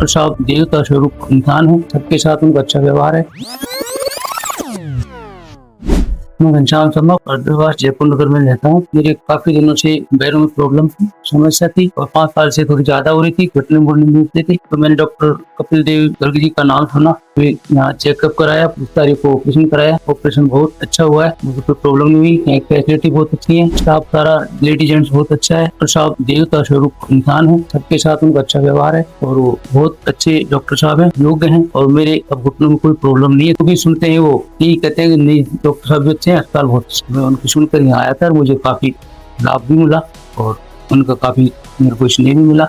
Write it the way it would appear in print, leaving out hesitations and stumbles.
Doctor साहब देवता स्वरूप इंसान है, सबके साथ उनका अच्छा व्यवहार है। मैं घनश्याम शर्मा अर्धवास जयपुर नगर में रहता हूँ। मेरे काफी दिनों से पैरों में प्रॉब्लम थी, समस्या थी और 5 साल से थोड़ी ज्यादा हो रही थी, घुटने मुड़ने मिलते थे। तो मैंने डॉक्टर कपिल देव गर्ग जी का नाम सुना, फिर यहाँ चेकअप कराया, 20 तारीख को ऑपरेशन कराया। ऑपरेशन बहुत अच्छा हुआ है, मुझे कोई प्रॉब्लम नहीं हुई। फैसिलिटी बहुत अच्छी है, स्टाफ सारा लेडी जेंट्स बहुत अच्छा है। डॉक्टर साहब देवता स्वरूप इंसान है, सबके साथ उनका अच्छा व्यवहार है और वो बहुत अच्छे डॉक्टर साहब हैं, योग्य हैं और मेरे अब घुटनों में कोई प्रॉब्लम नहीं है। तो भी सुनते हैं वो यही कहते हैं कि नहीं डॉक्टर साहब अच्छे हैं, अस्पताल बहुत अच्छे। मैं उनकी सुनकर यहाँ आया था और मुझे काफी लाभ भी मिला और उनका काफी मेरे को स्नेह भी मिला।